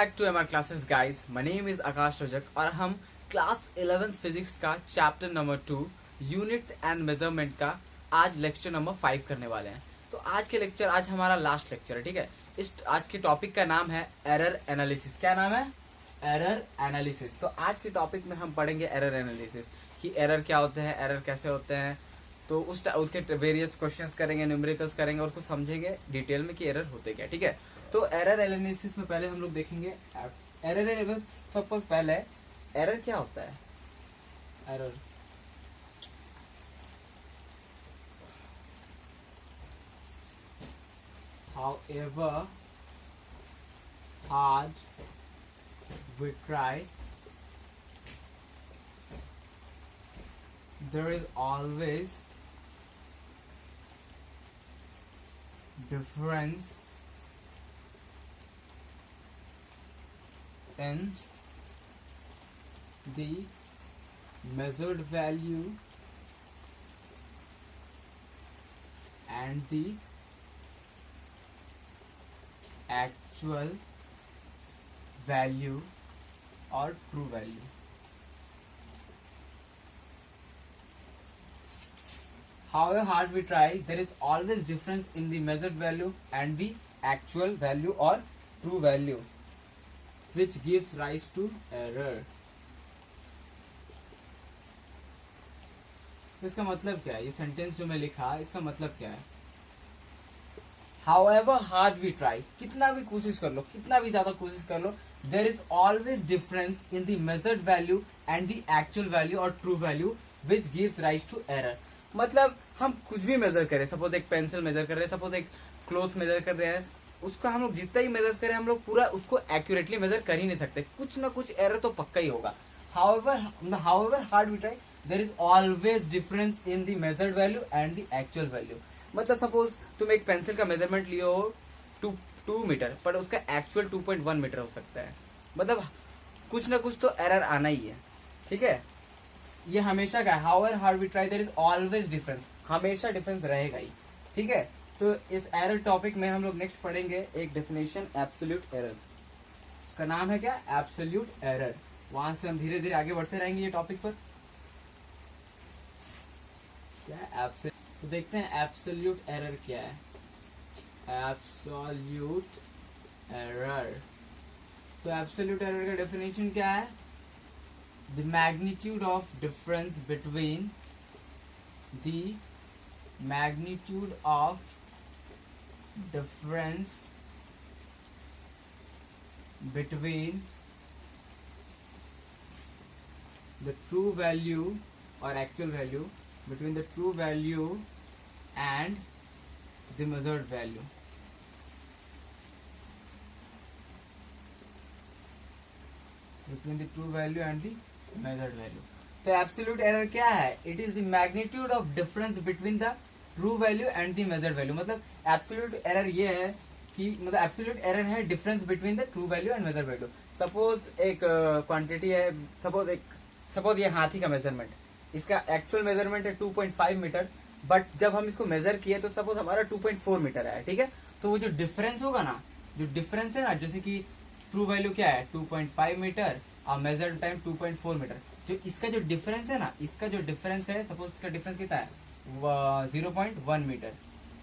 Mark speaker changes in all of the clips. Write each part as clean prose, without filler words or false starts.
Speaker 1: Back to MR classes guys. My name is Akash Rajak और हम class 11 physics का chapter number 2 units and measurement का आज लेक्चर नंबर 5 करने वाले हैं। तो आज हमारा लास्ट लेक्चर है, ठीक है। इस आज के टॉपिक का नाम है एरर एनालिसिस। क्या नाम है? Error analysis. तो आज के टॉपिक में हम पढ़ेंगे एरर एनालिसिस कि एरर क्या होते हैं, एरर कैसे होते हैं। तो उसके वेरियस क्वेश्चंस करेंगे, न्यूमेरिकल्स करेंगे और उसको समझेंगे डिटेल में कि एरर होते क्या, ठीक है। तो एरर एनालिसिस में पहले हम लोग देखेंगे एरर। सपोज पहले एरर क्या होता है? Error however hard we try, there is always difference in the measured value and the actual value or true value. However hard we try, there is always difference in the measured value and the actual value or true value, which gives rise to error. इसका मतलब क्या है? ये sentence जो मैं लिखा इसका मतलब क्या है? However hard we try, कितना भी कोशिश कर लो, कितना भी ज्यादा कोशिश कर लो, there is always difference in the measured value and the actual value or true value which gives rise to error. मतलब हम कुछ भी मेजर करें, सपोज एक पेंसिल मेजर कर रहे हैं, सपोज एक क्लोथ मेजर कर रहे हैं, उसका हम लोग जितना ही मेजर करें हम लोग पूरा उसको एक्यूरेटली मेजर कर ही नहीं सकते, कुछ ना कुछ एरर तो पक्का ही होगा। However hard we try, there is always difference in the measured value and the actual value. मतलब सपोज तुम एक पेंसिल का मेजरमेंट लिए हो 2 मीटर, पर उसका एक्चुअल 2.1 मीटर हो सकता है। मतलब कुछ ना कुछ तो एरर आना ही है, ठीक है। ये हमेशा का however hard we try, there is always difference, हमेशा डिफरेंस रहेगा ही, ठीक है। तो इस एरर टॉपिक में हम लोग नेक्स्ट पढ़ेंगे एक डेफिनेशन एब्सोल्यूट एरर। उसका नाम है क्या? Absolute error. वहां से हम धीरे धीरे आगे बढ़ते रहेंगे ये टॉपिक पर। क्या तो देखते हैं एब्सोल्यूट एरर क्या है। एब्सोल्यूट एरर, तो एब्सोल्यूट एरर का डेफिनेशन क्या है? The magnitude of difference between the magnitude of difference between the true value और actual value, between the true value and the measured value. Between the true value and the measured value. तो absolute error क्या है? It is the magnitude of difference between the true value and the measured value. मतलब absolute error ये है कि मतलब absolute error है difference between the true value and measured value. Suppose एक quantity है, suppose ये हाथी का measurement, इसका एक्चुअल मेजरमेंट है 2.5 मीटर, बट जब हम इसको मेजर किए तो सपोज हमारा 2.4 मीटर है, ठीक है। तो वो जो डिफरेंस होगा ना, जो डिफरेंस है ना, जैसे कि ट्रू वैल्यू क्या है 2.5 मीटर और मेजर्ड टाइम 2.4 मीटर, जो इसका जो डिफरेंस है ना, इसका जो डिफरेंस है, सपोज इसका डिफरेंस कितना है 0.1 मीटर,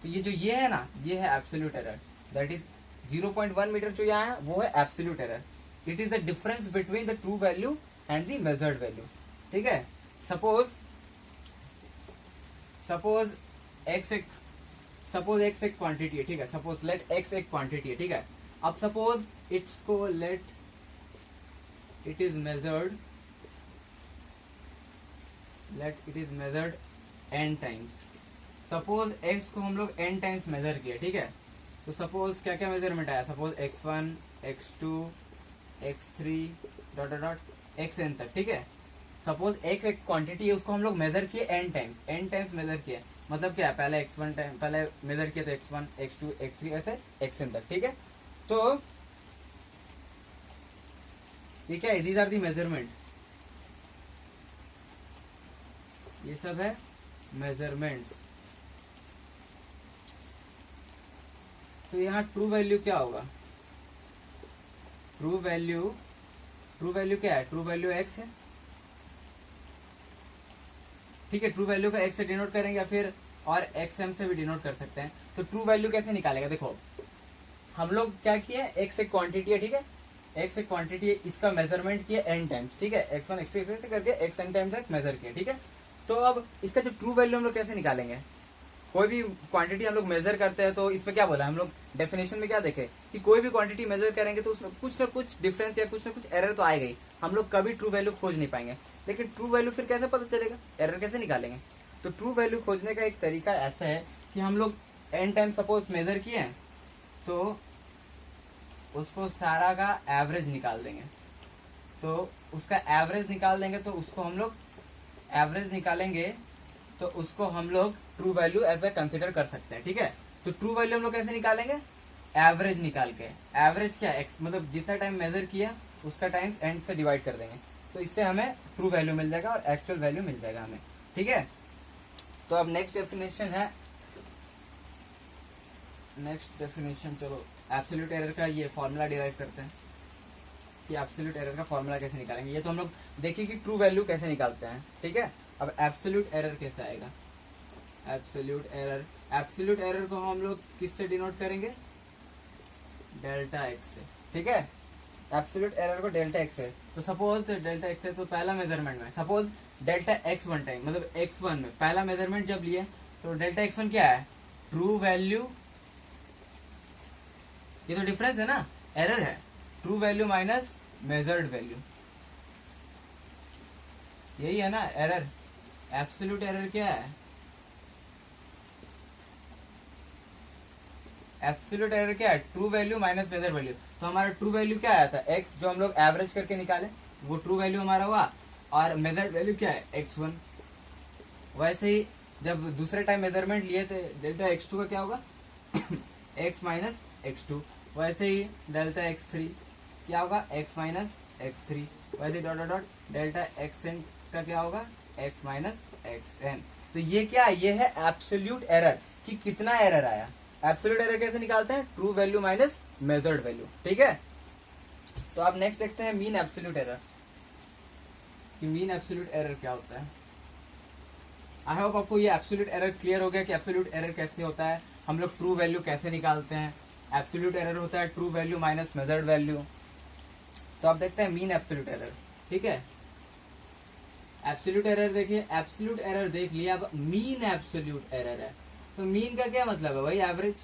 Speaker 1: तो ये है ना, ये है absolute error. That is 0.1 metre जो यहाँ है वो है absolute error. It is the difference between the true value and the measured value, ठीक है। सपोज x एक क्वांटिटी है, ठीक है। सपोज लेट x एक क्वांटिटी है, ठीक है। अब सपोज इसको let it is measured n times. Suppose x को हम लोग n टाइम्स मेजर किया, ठीक है। तो सपोज क्या क्या मेजरमेंट आया? Suppose x1, x2, x3 dot dot xn तक, ठीक है। सपोज एक क्वांटिटी है, उसको हम लोग मेजर किए n टाइम्स मेजर किए, मतलब क्या है? पहले x1 टाइम पहले मेजर किया तो x1, x2, x3 ऐसे xn तक, ठीक है। तो ये क्या है? दीज आर दी मेजरमेंट, ये सब है मेजरमेंट्स। तो यहाँ ट्रू वैल्यू क्या होगा? ट्रू वैल्यू क्या है, ट्रू वैल्यू एक्स है, ठीक है। ट्रू वैल्यू का एक्स से डिनोट करेंगे या फिर और एक्स एम से भी डिनोट कर सकते हैं। तो ट्रू वैल्यू कैसे निकालेगा, देखो हम लोग क्या किए, एक्स एक क्वांटिटी है, ठीक है, एक्स एक क्वांटिटी है, इसका मेजरमेंट किया n टाइम्स, ठीक है, x1 x2 x3 करके xn टाइम्स तक मेजर किया, ठीक है। तो अब इसका जो ट्रू वैल्यू हम लोग कैसे निकालेंगे, कोई भी क्वांटिटी हम लोग मेजर करते हैं तो इसमें क्या बोला हम लोग डेफिनेशन में क्या देखे कि कोई भी क्वांटिटी मेजर करेंगे तो उसमें कुछ ना कुछ डिफरेंस या कुछ ना कुछ एरर तो आएगा ही, हम लोग कभी ट्रू वैल्यू खोज नहीं पाएंगे। लेकिन ट्रू वैल्यू फिर कैसे पता चलेगा, एरर कैसे निकालेंगे। तो ट्रू वैल्यू खोजने का एक तरीका ऐसा है कि हम लोग n टाइम सपोज मेजर किए हैं तो उसको सारा का एवरेज निकाल देंगे, तो उसका एवरेज निकाल देंगे, तो उसको हम लोग एवरेज निकालेंगे तो उसको हम लोग true value as a consider कर सकते हैं, ठीक है। तो ट्रू वैल्यू हम लोग कैसे निकालेंगे, एवरेज निकाल के, एवरेज क्या एक्स मतलब जितना टाइम मेजर किया उसका टाइम एंड से डिवाइड कर देंगे, तो इससे हमें ट्रू वैल्यू मिल जाएगा और एक्चुअल वैल्यू मिल जाएगा हमें, ठीक है। तो अब नेक्स्ट डेफिनेशन है, नेक्स्ट डेफिनेशन चलो एब्सोल्यूट एरर का ये फॉर्मूला डिराइव करते हैं कि एब्सोल्यूट एरर का फॉर्मूला कैसे निकालेंगे। ये तो हम लोग देखिए कि ट्रू वैल्यू कैसे निकालते हैं, ठीक है। अब एब्सोल्यूट एरर कैसे आएगा, एब्सोल्यूट एरर को हम लोग किससे डिनोट करेंगे, डेल्टा एक्स से, ठीक है। एब्सोल्यूट एरर को डेल्टा एक्स से, तो सपोज डेल्टा एक्स है तो पहला मेजरमेंट में suppose delta x one time मतलब x1 में पहला मेजरमेंट जब लिए तो डेल्टा x1 क्या है, ट्रू वैल्यू, ये तो डिफरेंस है ना, एरर है, true value minus measured value, यही है ना एरर। एब्सोल्यूट एरर क्या है, एब्सोल्यूट एरर क्या है, true value minus measure value. तो हमारा ट्रू वैल्यू क्या आया था, x जो हम लोग एवरेज करके निकाले वो ट्रू वैल्यू हमारा हुआ, और मेजर वैल्यू क्या है x1। वैसे ही जब दूसरे टाइम मेजरमेंट लिए तो डेल्टा x2 का क्या होगा x माइनस x2, वैसे ही डेल्टा x3 क्या होगा x माइनस x3, वैसे dot dot dot delta xn का क्या होगा x माइनस xn। तो ये क्या है, ये है एब्सोल्यूट एरर कि कितना एरर आया। एब्सोल्यूट एरर कैसे निकालते हैं, true value minus measured value, ठीक है। तो आप नेक्स्ट देखते हैं मीन एब्सोल्यूट एरर, कि मीन एब्सोल्यूट एरर क्या होता है। आई होप आपको ये एब्सोल्यूट एरर क्लियर हो गया कि एब्सोल्यूट एरर कैसे होता है, हम लोग ट्रू वैल्यू कैसे निकालते हैं। एब्सोल्यूट एरर होता है true value minus measured value. तो आप देखते हैं मीन एब्सोल्यूट एरर, ठीक है। एब्सोल्यूट एरर देखिए, एब्सोल्यूट एरर देख लिया, अब मीन एब्सोल्यूट एरर है। तो मीन का क्या मतलब है, वही एवरेज।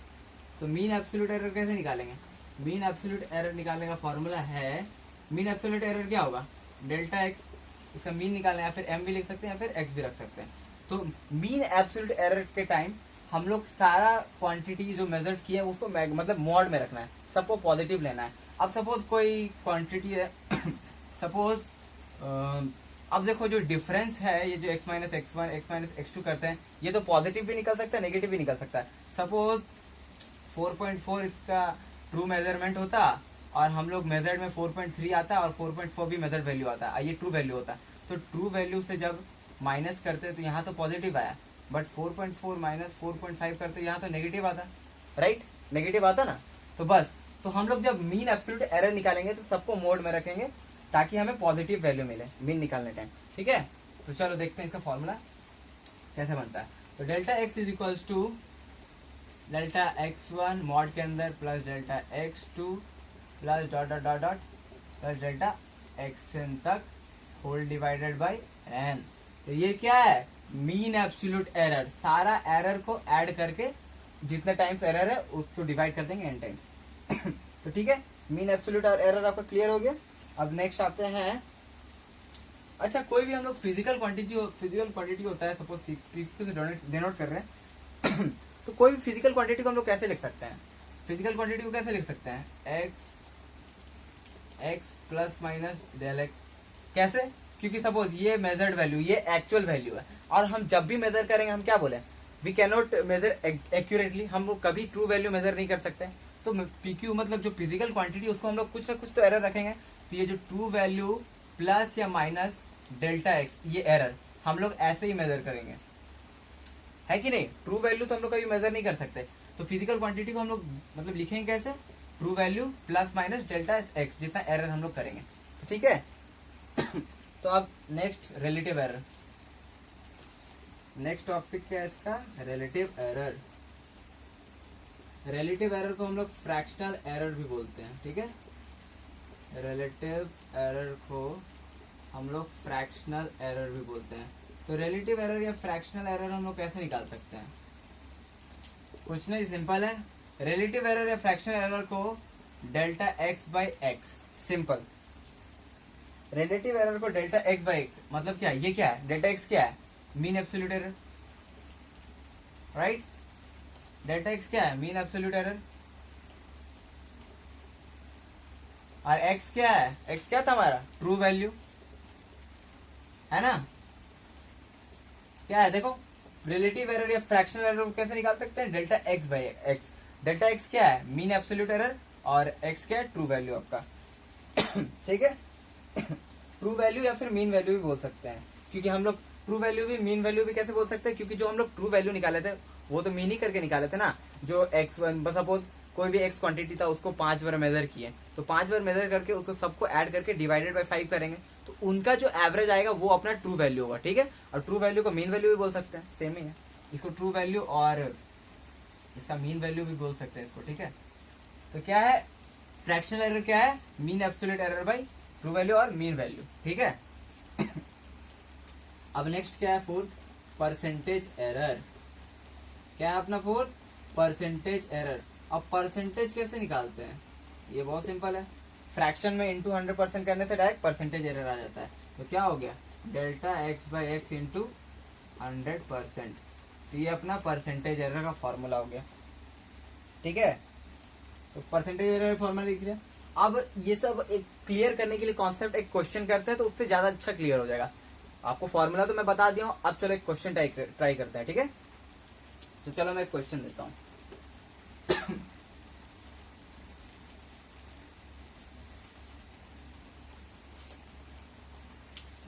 Speaker 1: तो मीन एब्सोल्यूट एरर कैसे निकालेंगे, मीन एब्सोल्यूट एरर निकालने का फॉर्मूला है, मीन एब्सोल्यूट एरर क्या होगा, डेल्टा एक्स, इसका मीन निकालना है, या फिर एम भी लिख सकते हैं या फिर एक्स भी रख सकते हैं। तो मीन एब्सोल्यूट एरर के टाइम हम लोग सारा क्वांटिटी जो मेजर किया है उसको मतलब मॉड में रखना है, सबको पॉजिटिव लेना है। अब सपोज कोई क्वांटिटी है सपोज अब देखो जो डिफरेंस है, ये जो x minus x1 x minus x2 करते हैं, ये तो पॉजिटिव भी निकल सकता है नेगेटिव भी निकल सकता है। सपोज 4.4 इसका ट्रू मेजरमेंट होता और हम लोग मेजर्ड में 4.3 आता और 4.4 भी मेजर वैल्यू आता, ये ट्रू वैल्यू होता। तो ट्रू वैल्यू से जब माइनस करते तो यहाँ तो पॉजिटिव आया, बट 4.4 माइनस 4.5 करते यहाँ तो नेगेटिव आता, राइट, नेगेटिव आता ना। तो बस, तो हम लोग जब मीन एब्सोल्यूट एरर निकालेंगे तो सबको मोड में रखेंगे ताकि हमें पॉजिटिव वैल्यू मिले मीन निकालने टाइम, ठीक है। तो चलो देखते हैं इसका फॉर्मूला कैसे बनता है। तो delta x is equals to delta x1 mod के अंदर plus delta x2 plus dot dot dot dot plus delta xn तक होल डिवाइडेड बाय n। तो ये क्या है, मीन एब्सोल्यूट एरर, सारा एरर को ऐड करके जितने टाइम्स एरर है उसको डिवाइड कर देंगे n टाइम्स तो ठीक है, मीन एब्सोल्यूट और एरर आपका क्लियर हो गया। अब नेक्स्ट आते हैं, अच्छा कोई भी हम लोग फिजिकल क्वांटिटी होता है, सपोज पीक्यू से डिनोट कर रहे हैं तो कोई भी फिजिकल क्वांटिटी को हम लोग कैसे लिख सकते हैं, फिजिकल क्वांटिटी को कैसे लिख सकते हैं, x plus minus del x. कैसे, क्योंकि सपोज ये मेजर्ड वैल्यू, ये एक्चुअल वैल्यू है, और हम जब भी मेजर करेंगे हम क्या बोले, we can not measure accurately, हम लोग कभी ट्रू वैल्यू मेजर नहीं कर सकते। तो पीक्यू मतलब जो फिजिकल क्वांटिटी उसको हम लोग कुछ ना कुछ तो एरर रखेंगे। तो ये जो ट्रू वैल्यू प्लस या माइनस डेल्टा एक्स, ये एरर हम लोग ऐसे ही मेजर करेंगे, है कि नहीं। ट्रू वैल्यू तो हम लोग कभी मेजर नहीं कर सकते, तो फिजिकल क्वांटिटी को हम लोग मतलब लिखेंगे कैसे, true value plus minus delta x जितना एरर हम लोग करेंगे, ठीक है। तो अब next relative error, next topic क्या है इसका, रिलेटिव एरर। रिलेटिव एरर को हम लोग फ्रैक्शनल एरर भी बोलते हैं, ठीक है। रिलेटिव एरर को हम लोग फ्रैक्शनल एरर भी बोलते हैं। तो रिलेटिव एरर या फ्रैक्शनल एरर हम लोग कैसे निकाल सकते हैं, कुछ नहीं, सिंपल है। रिलेटिव एरर या फ्रैक्शनल एरर को delta X by x, simple. Relative error को डेल्टा एक्स बाई एक्स मतलब क्या है, ये क्या है, डेल्टा एक्स क्या है, mean absolute error, right. Delta x क्या है, मीन एब्सोल्यूट एरर। और एक्स क्या है, एक्स क्या था हमारा, ट्रू वैल्यू, है ना। क्या है देखो, रिलेटिव एरर या फ्रैक्शनल एरर को कैसे निकाल सकते हैं, delta X by x. Delta x क्या है, मीन एब्सोल्यूट एरर, और एक्स क्या है, ट्रू वैल्यू आपका, ठीक है। ट्रू वैल्यू या फिर मीन वैल्यू भी बोल सकते हैं, क्योंकि हम लोग ट्रू वैल्यू भी मीन वैल्यू भी कैसे बोल सकते हैं, क्योंकि जो हम लोग ट्रू वैल्यू निकाले थे वो तो मीन ही करके निकाले थे ना। जो एक्स वन, सपोज कोई भी एक्स क्वांटिटी था उसको 5 बार मेजर किए, तो 5 बार मेजर करके उसको सबको ऐड करके डिवाइडेड बाय 5 करेंगे, तो उनका जो एवरेज आएगा वो अपना ट्रू वैल्यू होगा, ठीक है। और ट्रू वैल्यू को मीन वैल्यू भी बोल सकते हैं, सेम ही है। इसको ट्रू वैल्यू और इसका मीन वैल्यू भी बोल सकते हैं इसको, ठीक है। तो क्या है, फ्रैक्शनल एरर क्या है, mean absolute error by true value और मीन वैल्यू, ठीक है। अब नेक्स्ट क्या है, फोर्थ, परसेंटेज एरर। क्या है अपना फोर्थ, परसेंटेज एरर। अब परसेंटेज कैसे निकालते हैं, ये बहुत सिंपल है। फ्रैक्शन में इंटू 100% करने से डायरेक्ट परसेंटेज एरर आ जाता है। तो क्या हो गया, delta X by X into 100%। तो ये अपना परसेंटेज एरर का फॉर्मूला हो गया, ठीक है। तो परसेंटेज एरर फॉर्मूला लिख लिया। अब ये सब एक क्लियर करने के लिए कॉन्सेप्ट एक क्वेश्चन करते हैं तो उससे ज्यादा अच्छा क्लियर हो जाएगा। आपको फॉर्मूला तो मैं बता दिया हूं, अब चलो एक क्वेश्चन ट्राई करते हैं, ठीक है। तो चलो मैं एक क्वेश्चन देता हूं।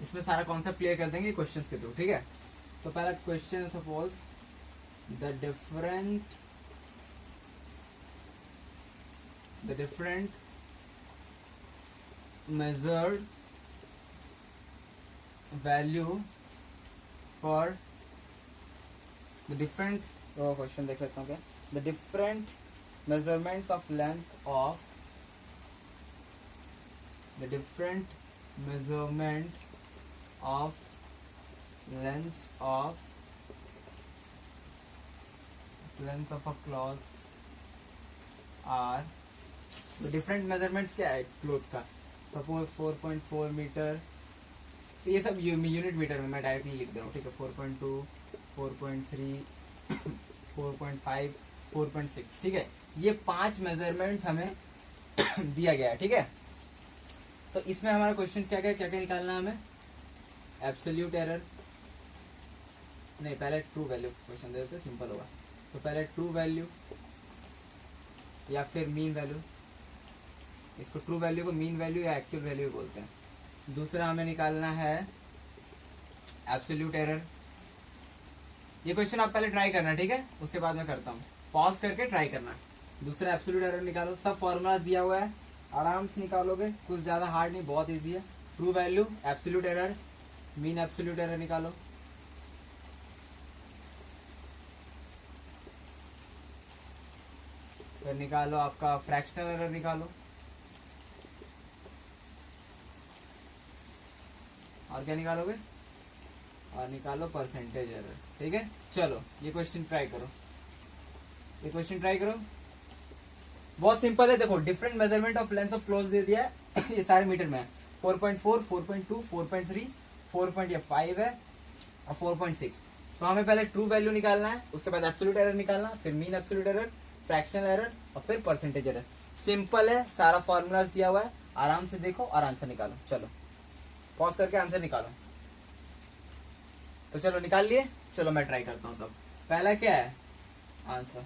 Speaker 1: इसमें सारा कॉन्सेप्ट क्लियर कर देंगे क्वेश्चंस के थ्रू, ठीक है। तो पहला question, suppose the different measured value for the different question देख लेता हूँ क्या, the different measurements of length of the different measurement of length of a cloth are the different measurements क्या है क्लोथ का, सपोज 4.4 मीटर, ये सब unit metre में मैं डायरेक्टली लिख दे रहा हूँ, ठीक है। 4.2, 4.3, 4.5, 4.6, ठीक है। ये 5 मेजरमेंट्स हमें दिया गया है, ठीक है। तो इसमें हमारा क्वेश्चन क्या क्या निकालना है हमें, एब्सोल्यूट एरर, नहीं पहले ट्रू वैल्यू क्वेश्चन दे देते, सिंपल होगा। तो पहले ट्रू वैल्यू या फिर मीन वैल्यू, इसको ट्रू वैल्यू को मीन वैल्यू या एक्चुअल वैल्यू बोलते हैं। दूसरा हमें निकालना है एब्सोल्यूट एरर। ये क्वेश्चन आप पहले ट्राई करना, ठीक है, उसके बाद मैं करता हूँ, पॉज करके ट्राई करना। दूसरा एब्सोल्यूट एरर निकालो, सब फॉर्मूला दिया हुआ है, आराम से निकालोगे, कुछ ज्यादा हार्ड नहीं, बहुत इजी है। True value, absolute error, mean absolute error निकालो। फिर निकालो आपका फ्रैक्शनल एरर निकालो, और क्या निकालोगे, और निकालो परसेंटेज एरर, ठीक है। चलो ये क्वेश्चन ट्राई करो, ये क्वेश्चन ट्राई करो, बहुत सिंपल है। देखो different measurement of length of cloth दे दिया है ये सारे मीटर में है, 4.4, 4.2, 4.3, 4.5 है और 4.6। तो हमें पहले ट्रू वैल्यू निकालना है, उसके बाद एब्सोल्यूट एरर निकालना, फिर mean absolute error, fractional error और फिर परसेंटेज एरर। सिंपल है, सारा फॉर्मूला दिया हुआ है, आराम से देखो और आंसर निकालो। चलो पॉज करके आंसर निकालो। तो चलो निकाल लिए, चलो मैं ट्राई करता हूँ। तब पहला क्या है आंसर,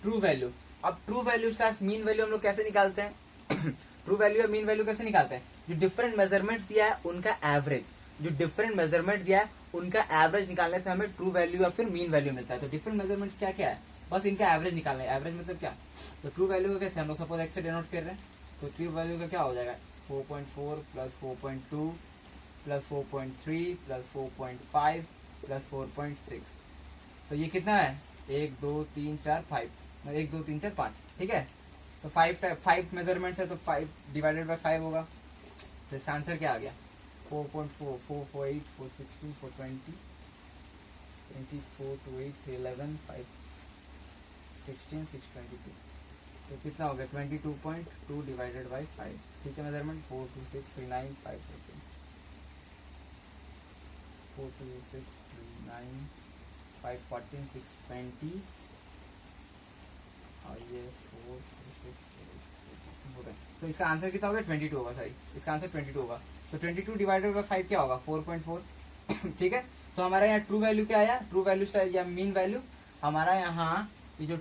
Speaker 1: ट्रू वैल्यू। अब true value slash mean value हम लोग कैसे निकालते हैं ट्रू वैल्यू और मीन वैल्यू कैसे निकालते हैं, जो डिफरेंट मेजरमेंट्स दिया है उनका एवरेज, जो डिफरेंट मेजरमेंट दिया है उनका एवरेज निकालने से हमें ट्रू वैल्यू या फिर मीन वैल्यू मिलता है। तो डिफरेंट मेजरमेंट्स क्या क्या है, बस इनका एवरेज निकालना है। एवरेज मतलब क्या, तो ट्रू वैल्यू का कैसे हम लोग सपोज एक्स से डिनोट कर रहे हैं, तो ट्रू वैल्यू का क्या हो जाएगा 4.4 प्लस 4.2 प्लस 4.3 प्लस 4.5 प्लस 4.6, तो ये कितना है 1 2 3 4 5, 1 2 3 4 5, ठीक है। तो 5 मेजरमेंट्स है तो 5 डिवाइडेड बाय 5 होगा, तो इसका आंसर क्या आ गया 4.4 4 4 8 4 16 4 20 24 2 8 3 11 5 16 6 22, तो कितना हो गया 22.2 डिवाइडेड बाय 5, ठीक है। मेजरमेंट 4 2 6 3 9 5 4 2 6 3 9 5 14 6 20 और ये 4 6 हो गया, तो इसका आंसर कितना होगा 22 होगा, सॉरी इसका आंसर 22 होगा। तो 22 डिवाइडेड बाय 5 क्या होगा 4.4 ठीक है। तो हमारा यहाँ ट्रू वैल्यू क्या आया, ट्रू वैल्यू या मीन वैल्यू, हमारा यहाँ ये जो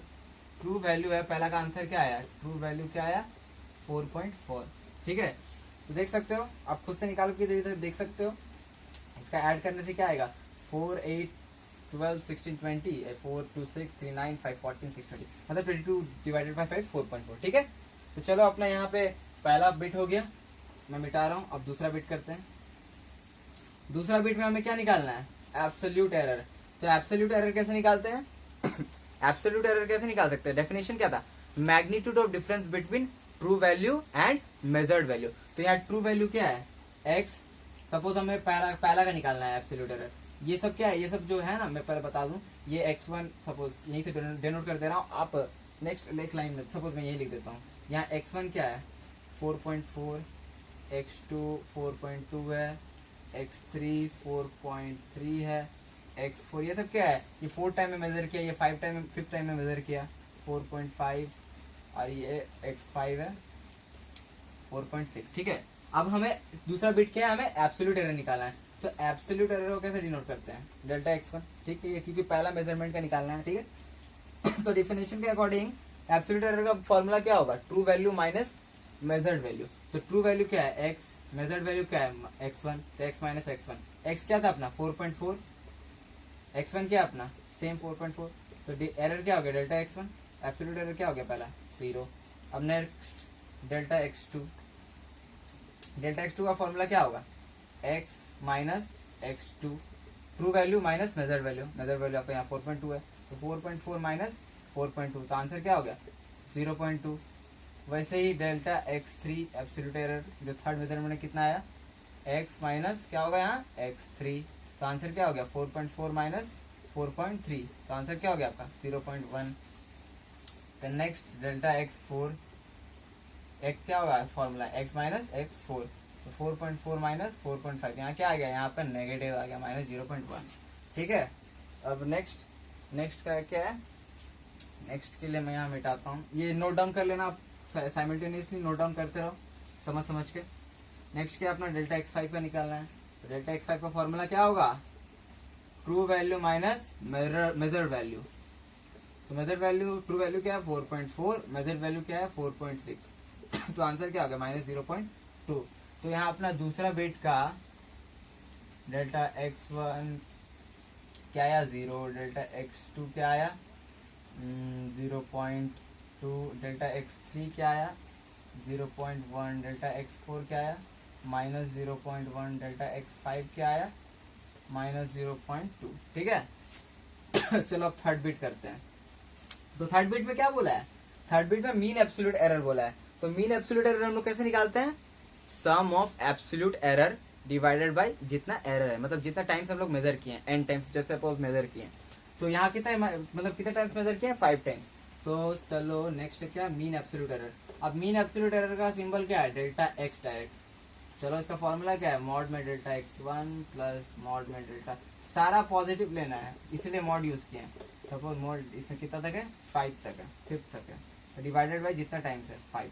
Speaker 1: ट्रू वैल्यू है पहला का आंसर क्या आया, ट्रू वैल्यू क्या आया 4.4, ठीक है। तो देख सकते हो आप खुद से निकाल के देख सकते हो, इसका ऐड करने से क्या आएगा 4 8 12 16 20 4 2 6 3 9 5 14 6 20, मतलब 22 डिवाइडेड बाय 5 4.4, ठीक है। तो चलो अपना यहाँ पे पहला बिट हो गया, मैं मिटा रहा हूँ। अब दूसरा बिट करते हैं। दूसरा बिट में हमें क्या निकालना है एब्सोल्यूट एरर। तो एब्सोल्यूट एरर कैसे निकालते हैं एब्सोल्यूट एरर कैसे निकाल सकते हैं, डेफिनेशन क्या था, magnitude of difference between true value and measured value. तो यहाँ ट्रू वैल्यू क्या है x, सपोज हमें पहला का निकालना है एब्सोल्यूट एरर। ये सब क्या है, ये सब जो है ना मैं पहले बता दूं, ये x1 सपोज यहीं से डिनोट कर दे रहा हूँ, आप नेक्स्ट लाइन में सपोज मैं यही लिख देता हूँ। यहाँ x1 क्या है 4.4, x2 4.2 है, x3 4.3 है, x4 ये सब क्या है, ये 4 टाइम में मेजर किया, ये 5 टाइम में मेजर किया 4.5, और ये x5 है 4.6, ठीक है। अब हमें दूसरा बिट क्या है, हमें एब्सोल्यूट एरर निकालना है। तो एब्सोल्यूट एरर को कैसे डिनोट करते हैं डेल्टा x1, ठीक है, क्योंकि पहला मेजरमेंट का निकालना है, ठीक है। तो डिफिनेशन के अकॉर्डिंग एब्सोल्यूट एरर का फॉर्मूला क्या होगा, true value minus measured value. तो ट्रू वैल्यू क्या है x, मेजर्ड वैल्यू क्या है x1, तो x माइनस x1। x क्या था अपना 4.4, x1 क्या अपना सेम 4.4, तो एरर क्या हो गया डेल्टा x1, एब्सोल्यूट एरर क्या हो गया पहला 0। अब next delta x2, delta x2 का फॉर्मूला क्या होगा x minus x2, true value minus measured value, measured value आपका यहाँ 4.2 है, तो 4.4 माइनस 4.2, तो आंसर क्या हो गया 0.2। वैसे ही डेल्टा x3 एब्सोल्यूट एरर जो थर्ड मेजरमेंट में कितना आया x माइनस क्या होगा यहाँ x3, तो आंसर क्या हो गया 4.4 माइनस 4.3, तो आंसर क्या हो गया आपका 0.1। तो नेक्स्ट डेल्टा x4, एक क्या होगा फॉर्मूला x माइनस x4, तो 4.4 माइनस 4.5, यहाँ क्या आ गया, यहाँ आपका नेगेटिव आ गया माइनस 0.1, ठीक है। अब नेक्स्ट का क्या है, नेक्स्ट के लिए मैं यहाँ मिटाता हूँ, ये नोट डाउन कर लेना आप, साइमल्टेनियसली नोट डाउन करते रहो समझ के। नेक्स्ट क्या अपना डेल्टा x5 का निकालना है। तो डेल्टा x5 का फॉर्मूला क्या होगा true value minus measured value. तो मेजर्ड वैल्यू ट्रू वैल्यू क्या है 4.4, मेजर्ड वैल्यू क्या है 4.6, तो आंसर क्या हो गया माइनस 0.2। तो यहाँ अपना दूसरा बिट का डेल्टा x1 क्या आया 0, डेल्टा x2 क्या आया 0.2, डेल्टा x3 क्या आया 0.1, डेल्टा x4 क्या आया माइनस 0.1, डेल्टा x5 क्या आया माइनस 0.2, ठीक है। चलो अब थर्ड बिट करते हैं। तो थर्ड बिट में क्या बोला है, थर्ड बिट में मीन एब्सोल्यूट एरर बोला है। तो मीन एब्सोल्यूट एरर हम लोग कैसे निकालते हैं, sum of absolute error divided by जितना एरर है, मतलब जितना टाइम्स हम लोग मेजर किए हैं n टाइम्स, जैसे सपोज मेजर किए हैं, तो यहाँ कितना मतलब कितने टाइम्स मेजर किए हैं 5 टाइम्स। तो चलो नेक्स्ट क्या मीन एब्सोल्यूट एरर। अब मीन एब्सोल्यूट एरर का सिंबल क्या है डेल्टा x डायरेक्ट। चलो इसका फॉर्मूला क्या है मॉड में डेल्टा x1 प्लस मॉड में डेल्टा, सारा पॉजिटिव लेना है इसलिए मॉड यूज किए हैं। सपोज मॉड इसमें कितना तक है 5 तक है, 5 तक है, तो डिवाइडेड बाय जितना टाइम्स है 5।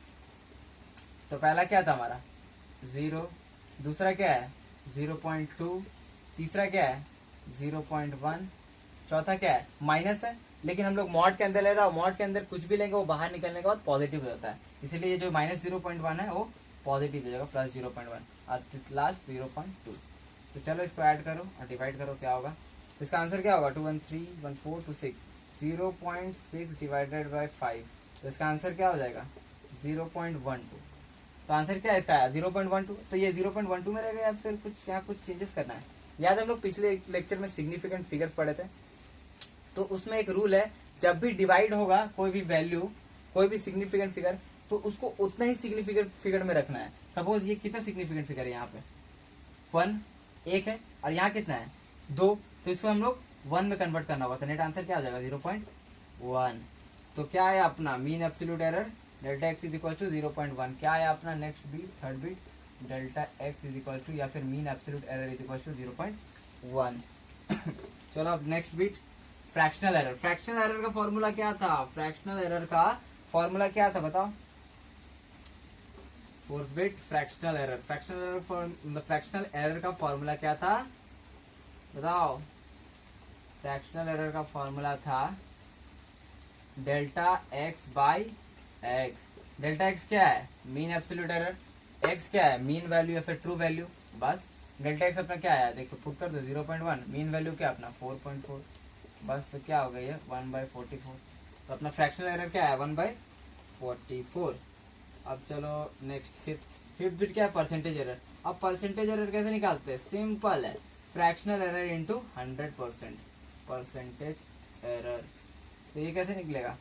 Speaker 1: तो पहला क्या था हमारा 0, दूसरा क्या है 0.2, तीसरा क्या है 0.1, चौथा क्या है माइनस है, लेकिन हम लोग मॉड के अंदर ले रहे हो, मॉड के अंदर कुछ भी लेंगे वो बाहर निकलने के बाद पॉजिटिव हो जाता है, इसलिए ये जो माइनस 0.1 है वो पॉजिटिव हो जाएगा प्लस 0.1 और लास्ट 0.2। तो चलो इसको ऐड करो और डिवाइड करो क्या होगा, तो इसका आंसर क्या होगा 2 1 3 1 4 2 6, 0.6 डिवाइडेड बाय 5, तो इसका आंसर क्या हो जाएगा 0.12। तो आंसर क्या है इसका 0.12। तो ये 0.12 में रहेगा या फिर कुछ यहाँ कुछ चेंजेस करना है। याद हम लोग पिछले लेक्चर में सिग्निफिकेंट फिगर्स पढ़े थे, तो उसमें एक रूल है, जब भी डिवाइड होगा कोई भी वैल्यू, कोई भी सिग्निफिकेंट फिगर, तो उसको उतना ही सिग्निफिकेंट फिगर में रखना है। सपोज ये कितना सिग्निफिकेंट फिगर है, यहाँ पे 1 1 है और यहाँ कितना है 2, तो इसको हम लोग 1 में कन्वर्ट करना होगा। तो नेट आंसर क्या आ जाएगा 0.1। तो क्या है अपना mean absolute error delta x is equal to 0.1। क्या है अपना next beat, third beat, delta x is equal to या फिर mean absolute error is equal to 0.1। चलो अब next beat, fractional error. Fractional error का फॉर्मूला क्या था, फ्रैक्शनल एरर का फॉर्मूला क्या था बताओ। Fourth bit fractional error, fractional error का फॉर्मूला क्या था बताओ। फ्रैक्शनल एरर का फॉर्मूला था delta X by x. Delta x क्या है मीन एब्सोल्यूट एरर, एक्स क्या है मीन वैल्यू या फिर ट्रू वैल्यू। बस डेल्टा एक्स अपना क्या है देखो, पुट कर दो 0.1, मीन वैल्यू क्या अपना 4.4। बस तो क्या हो गई है 1/44। तो अपना फ्रैक्शनल एरर क्या है 1/44। अब चलो नेक्स्ट फिफ्थ बिट क्या है परसेंटेज एरर। अब परसेंटेज एरर कैसे निकालते हैं, सिंपल है, fractional error into 100%, percentage error. तो ये कैसे निकलेगा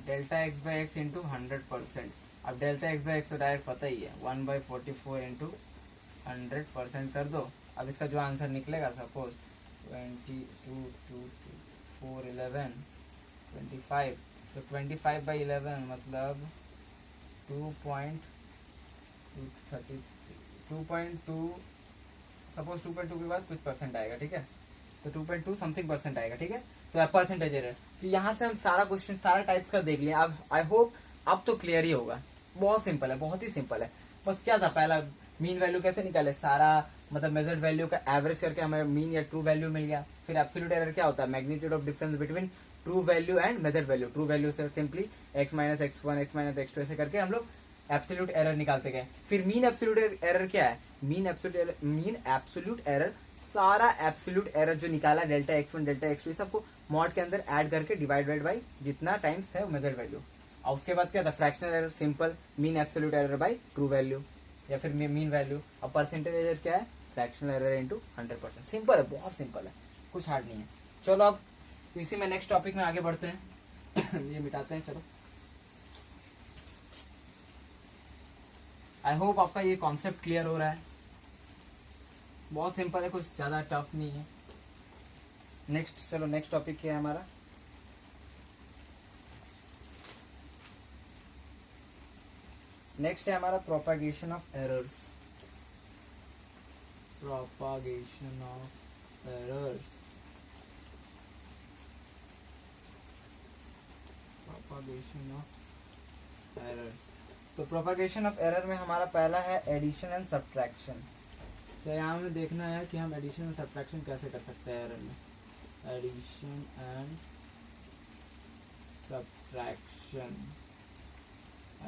Speaker 1: delta X by X into 100%। अब डेल्टा एक्स बाई एक्स तो डायरेक्ट पता ही है 1/44 इंटू 100% कर दो। अब इसका जो आंसर निकलेगा सपोज 22 2 4 11 25, तो 25/11 मतलब 2.2 सपोज 2.2 के बाद कुछ परसेंट आएगा, ठीक है, तो 2.2 समथिंग परसेंट आएगा, ठीक है। तो परसेंटेज एरर। तो यहाँ से हम सारा क्वेश्चन सारा टाइप्स का देख लिया। अब आई होप अब तो क्लियर ही होगा, बहुत सिंपल है, बहुत ही सिंपल है। बस क्या था, पहला मीन वैल्यू कैसे निकाले, सारा मतलब मेजर्ड वैल्यू का एवरेज करके हमें मीन या ट्रू वैल्यू मिल गया। फिर एब्सोल्यूट एरर क्या होता है, magnitude of difference between true value and measured value. True value से simply x minus x1 x minus x2 ऐसे करके हम लोग एब्सोल्यूट एरर निकालते गए। फिर मीन एब्सोल्यूट एरर क्या है, मीन एब्सोल्यूट एरर सारा एब्सोल्यूट एरर जो निकाला डेल्टा x1 डेल्टा x2 सबको मॉड के अंदर ऐड करके डिवाइडेड बाई जितना टाइम्स है मेजर्ड वैल्यू। और उसके बाद क्या था fractional error, simple mean absolute error by true value या फिर मीन वैल्यू। अब परसेंटेज एरर क्या है, फ्रैक्शनल एरर इंटू 100%। सिंपल है, बहुत सिंपल है, कुछ हार्ड नहीं है। चलो अब इसी में नेक्स्ट टॉपिक में आगे बढ़ते हैं। ये मिटाते हैं, चलो। आई होप आपका ये कॉन्सेप्ट क्लियर हो रहा है, बहुत सिंपल है, कुछ ज्यादा टफ नहीं है। नेक्स्ट चलो नेक्स्ट टॉपिक क्या है हमारा, नेक्स्ट है हमारा propagation of errors. Propagation of errors, propagation of errors. तो प्रोपागेशन ऑफ एरर में हमारा पहला है एडिशन एंड सब्ट्रैक्शन। तो यहाँ में देखना है कि हम एडिशन एंड सब्ट्रैक्शन कैसे कर सकते हैं एरर में। Addition and subtraction,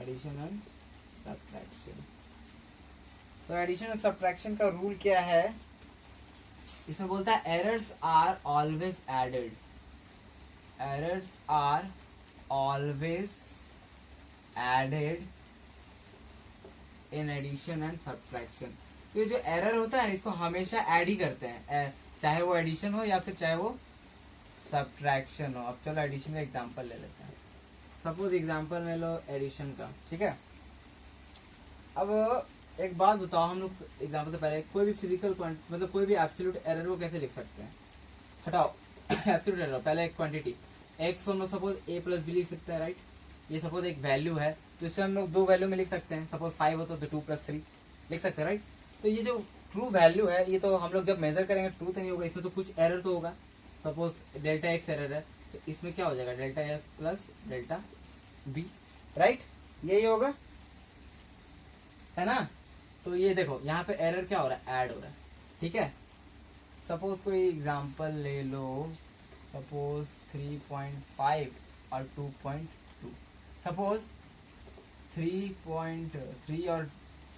Speaker 1: addition and subtraction. तो एडिशन एंड सब्ट्रैक्शन का रूल क्या है, इसमें बोलता है errors are always added, errors are always added in addition and subtraction. तो जो एरर होता है इसको हमेशा ऐड ही करते हैं, चाहे वो एडिशन हो या फिर चाहे वो सब्ट्रैक्शन हो। अब चलो एडिशन का एग्जांपल ले लेते हैं। सपोज एग्जांपल ले लो एडिशन का, ठीक है। अब एक बात बताओ, हम लोग एग्जांपल से पहले कोई भी फिजिकल मतलब कोई भी एब्सोल्यूट एरर को कैसे लिख सकते हैं, हटाओ एब्सोल्यूट एरर, पहले एक क्वांटिटी एक्स को हम लोग सपोज a प्लस बी लिख सकते हैं, राइट। ये सपोज एक वैल्यू है, तो इसे हम लोग दो वैल्यू में लिख सकते हैं। सपोज 5 हो तो 2 + 3 लिख सकते हैं, राइट। तो ये जो ट्रू वैल्यू है, ये तो हम लोग जब मेजर करेंगे ट्रू तो नहीं होगा, इसमें तो कुछ एरर तो होगा। सपोज डेल्टा एक्स एरर है, तो इसमें क्या हो जाएगा delta S plus delta B, right, यही होगा, है ना। तो ये देखो यहाँ पे एरर क्या हो रहा है, ऐड हो रहा है, ठीक है। सपोज कोई एग्जांपल ले लो, सपोज 3.5 और 2.2, सपोज 3.3 और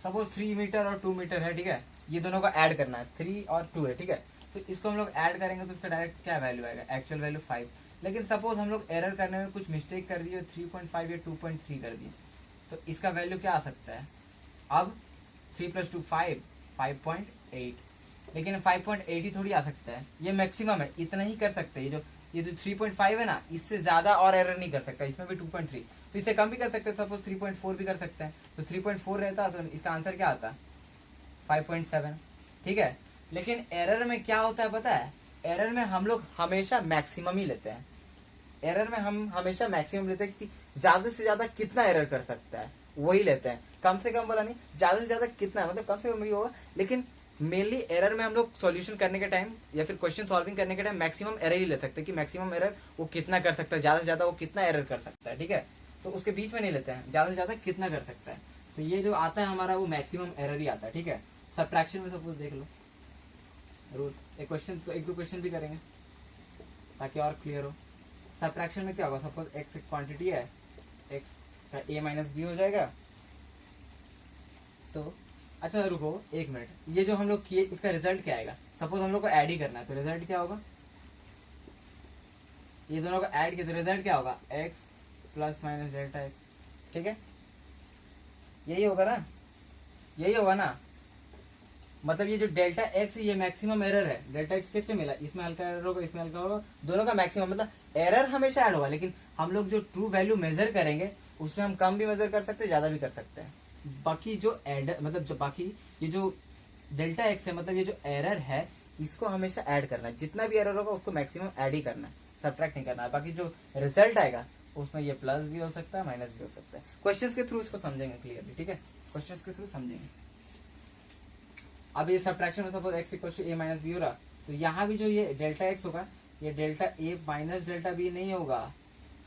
Speaker 1: सपोज 3 मीटर और 2 मीटर है, ठीक है। ये दोनों को ऐड करना है, 3 और 2 है, ठीक है। तो इसको हम लोग ऐड करेंगे तो इसका डायरेक्ट क्या वैल्यू आएगा, एक्चुअल वैल्यू 5। लेकिन सपोज हम लोग एरर करने में कुछ मिस्टेक कर दिए, 3.5 या 2.3 कर दिए, तो इसका वैल्यू क्या आ सकता है, अब 3 + 2 5, 5.8। लेकिन 5.8 ही थोड़ी आ सकता है, ये मैक्सिमम है, इतना ही कर सकते हैं। ये जो 3.5 है ना, इससे ज्यादा और एरर नहीं कर सकता। इसमें भी 2.3, तो इससे कम भी कर सकते हैं, सपोज 3.4 भी कर सकते हैं। तो 3.4 रहता तो इसका आंसर क्या आता, 5.7। ठीक है, लेकिन एरर में क्या होता है पता है, एरर में हम लोग हमेशा मैक्सिमम ही लेते हैं। एरर में हम हमेशा मैक्सिमम लेते हैं कि ज्यादा से ज्यादा कितना एरर कर सकता है वही लेते हैं, कम से कम बोला नहीं, ज्यादा से ज्यादा कितना, मतलब कम से कम ही होगा। लेकिन मेनली एरर में हम लोग सॉल्यूशन करने के टाइम या फिर क्वेश्चन सॉल्विंग करने के टाइम मैक्सिमम एरर ही ले सकते हैं कि मैक्सिमम एरर वो कितना कर सकता है, ज्यादा से ज्यादा वो कितना एरर कर सकता है। ठीक है, तो उसके बीच में नहीं लेते हैं, ज्यादा से ज्यादा कितना कर सकता है। तो ये जो आता है हमारा वो मैक्सिमम एरर ही आता है। ठीक है, सब्ट्रैक्शन में सपोज देख लो रूल, एक क्वेश्चन तो 1-2 क्वेश्चन भी करेंगे ताकि और क्लियर हो। सब्ट्रैक्शन में क्या होगा, सपोज एक्स एक क्वांटिटी है, एक्स का a - b हो जाएगा। तो अच्छा रुको 1 मिनट, ये जो हम लोग किए इसका रिजल्ट क्या आएगा, सपोज हम लोग को ऐड ही करना है, तो रिजल्ट क्या होगा, ये दोनों को ऐड किया तो रिजल्ट क्या होगा, x ± डेल्टा x। ठीक है, यही होगा ना, यही होगा ना। मतलब ये जो डेल्टा x ये मैक्सिमम एरर है। डेल्टा x कैसे मिला, इसमें हल्का एरर होगा, इसमें हल्का होगा, दोनों का मैक्सिमम, मतलब एरर हमेशा ऐड होगा। लेकिन हम लोग जो ट्रू वैल्यू मेजर करेंगे उसमें हम कम भी मेजर कर सकते हैं, ज्यादा भी कर सकते हैं। बाकी जो एड मतलब जो बाकी ये जो डेल्टा x है, मतलब ये जो एरर है इसको हमेशा ऐड करना है। जितना भी एरर होगा उसको मैक्सिमम ऐड ही करना है, सब्ट्रैक्ट नहीं करना है। बाकी जो रिजल्ट आएगा उसमें ये प्लस भी हो सकता है, माइनस भी हो सकता है। क्वेश्चंस के थ्रू इसको समझेंगे क्लियरली। ठीक है, क्वेश्चंस के थ्रू समझेंगे। अब ये सब्ट्रैक्शन में सपोज x = a - b हो रहा, तो यहाँ भी जो ये डेल्टा x होगा, ये डेल्टा a - डेल्टा b नहीं होगा,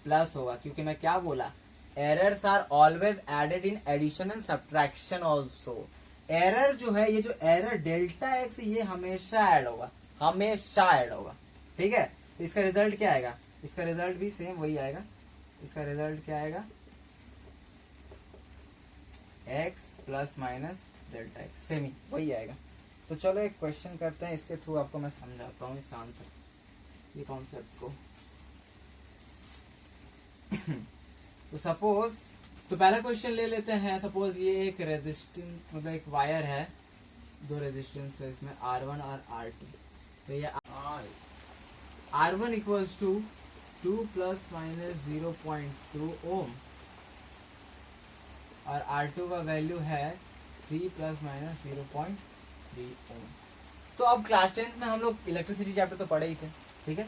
Speaker 1: प्लस होगा। क्योंकि मैं क्या बोला, errors are always added in addition and subtraction also. Error जो है, ये जो एरर डेल्टा x ये हमेशा ऐड होगा, हमेशा ऐड होगा। ठीक है, तो इसका रिजल्ट क्या आएगा, इसका रिजल्ट भी सेम वही आएगा। इसका रिजल्ट क्या आएगा, x ± डेल्टा x, सेम ही वही आएगा। तो चलो एक क्वेश्चन करते हैं, इसके थ्रू आपको मैं समझाता हूँ इसका आंसर, ये कॉन्सेप्ट को। तो सपोज, तो पहला क्वेश्चन ले लेते हैं। सपोज ये एक रेजिस्टेंस, मतलब एक वायर है, 2 रेजिस्टेंस है इसमें, R1 और R2। तो ये R1 = 2 ± 0.2 ओम और R2 का वैल्यू है 3 ± 0.3 ओम। तो अब क्लास 10 में हम लोग इलेक्ट्रिसिटी चैप्टर तो पढ़े ही थे। ठीक है,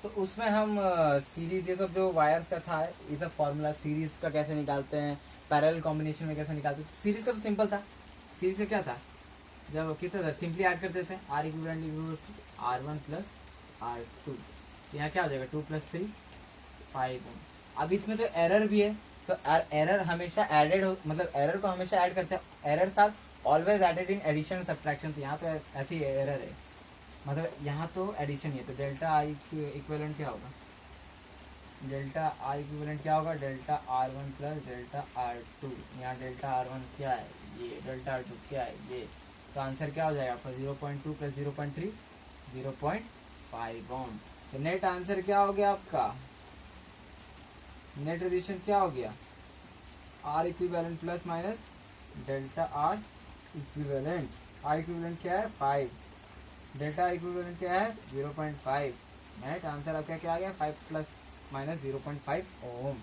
Speaker 1: तो उसमें हम सीरीज, ये सब जो वायर्स का था, ये सब फॉर्मूला सीरीज का कैसे निकालते हैं, पैरेलल कॉम्बिनेशन में कैसे निकालते हैं। सीरीज का तो सिंपल था। सीरीज में क्या था, जब कितना था, सिंपली ऐड करते थे, R = R1 + R2। यहाँ क्या हो जाएगा, 2 + 3 5 ओम। अब इसमें तो एरर भी है, तो एरर हमेशा एडेड हो, मतलब एरर को हमेशा ऐड करते हैं। Errors are always added in addition subtraction. तो यहाँ तो ऐसी एरर है, मतलब यहाँ तो एडिशन ही है। तो डेल्टा I इक्विवेलेंट क्या होगा, डेल्टा I इक्विवेलेंट क्या होगा, डेल्टा R1 + डेल्टा R2। यहाँ डेल्टा R1 क्या है, ये डेल्टा R2 क्या है, ये। तो आंसर क्या हो जाएगा आपका, 0.2 + 0.3 0.5 ओम। तो नेट आंसर क्या हो गया आपका, नेट रेजिस्टेंस क्या हो गया, R equivalent ± delta R equivalent. R equivalent क्या है, 5, डेल्टा इक्विवेलेंट क्या है, 0.5। नेट आंसर आपका क्या आ गया, 5 ± 0.5 ओम।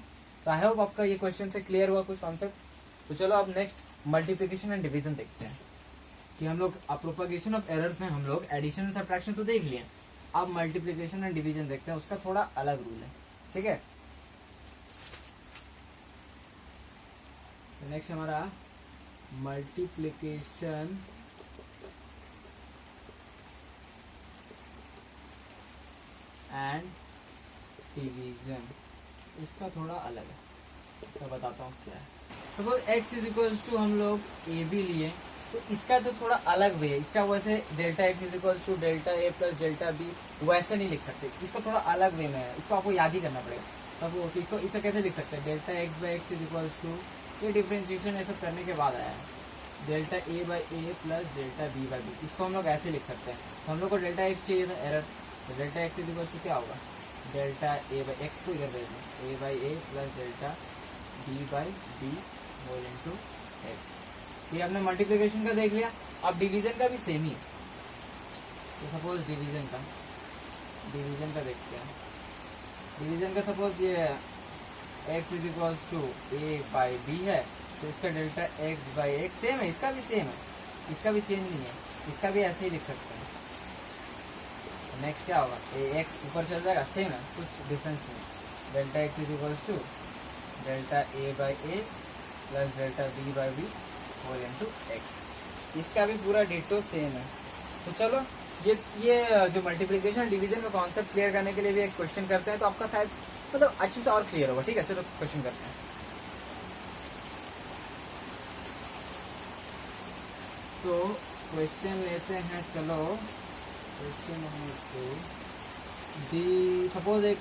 Speaker 1: तो आई होप आपका ये क्वेश्चन से क्लियर हुआ कुछ कॉन्सेप्ट। तो चलो अब नेक्स्ट मल्टीप्लिकेशन एंड डिवीजन देखते हैं कि हम लोग प्रोपगेशन ऑफ एरर्स में हम लोग एडिशन एंड सब्ट्रैक्शन तो देख लिए, अब मल्टीप्लिकेशन एंड डिवीजन देखते हैं, उसका थोड़ा अलग रूल है। ठीक है, नेक्स्ट हमारा मल्टीप्लिकेशन एंड डिवीजन, इसका थोड़ा अलग है, इसका बताता हूँ क्या है। सपोज x = हम लोग a b लिए, तो इसका तो थोड़ा अलग वे है। इसका वैसे delta x = delta a + delta b वैसे नहीं लिख सकते, इसको थोड़ा अलग वे में है, इसको आपको याद ही करना पड़ेगा। तब इसको इसका कैसे लिख सकते हैं, डेल्टा x/x = ये डिफ्रेंशिएशन ऐसा करने के बाद आया है, डेल्टा a/a + डेल्टा b/b। इसको हम लोग ऐसे लिख सकते हैं, तो हम लोग को डेल्टा एक्स चाहिए था एरर, तो डेल्टा एक्स इक्वल टू क्या होगा, डेल्टा ए बाई एक्स को इधर भेज दें, A by A plus delta B by B whole into x. ये हमने मल्टीप्लिकेशन का देख लिया। अब डिवीजन का भी सेम ही है, तो सपोज डिवीजन का देखते हैं। डिवीजन का सपोज ये x is equals to A by B है, तो इसका delta x by X same है, इसका भी सेम है, इसका भी चेंज नहीं है, इसका भी ऐसे ही लिख सकते हैं। नेक्स्ट क्या होगा, ए एक्स ऊपर चल जाएगा, सेम है, कुछ डिफरेंस नहीं। Delta x is equals to delta A by A plus delta B by B whole into X, इसका भी पूरा डिटो सेम है। तो चलो ये जो मल्टीप्लिकेशन डिवीजन का कॉन्सेप्ट क्लियर करने के लिए भी एक क्वेश्चन करते हैं, तो आपका शायद मतलब अच्छे से और क्लियर होगा। ठीक है, चलो क्वेश्चन करते हैं। तो क्वेश्चन लेते हैं, चलो क्वेश्चन नंबर 2। दी सपोज एक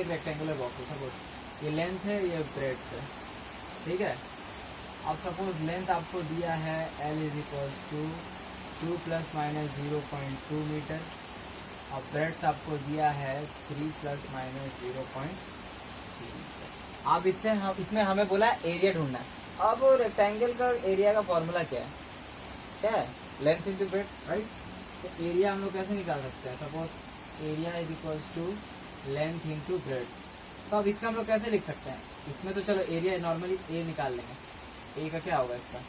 Speaker 1: रेक्टेंगुलर बॉक्स है, सपोज ये लेंथ है, ये ब्रेड्थ है, ठीक है। अब सपोज लेंथ आपको दिया है L is equal to 2 plus minus 0.2 metre, और ब्रेड्थ आपको दिया है 3 प्लस माइनस 0.3 मीटर। अब इसमें हमें बोला एरिया ढूंढना है। अब रेक्टेंगल का एरिया का फॉर्मूला क्या है, लेंथ इंटू ब्रेड्थ, राइट। तो एरिया हम लोग कैसे निकाल सकते हैं, suppose area is equals to length into breadth. तो अब इसका हम लोग कैसे लिख सकते हैं, इसमें तो चलो एरिया नॉर्मली ए निकाल लेंगे, ए का क्या होगा, इसका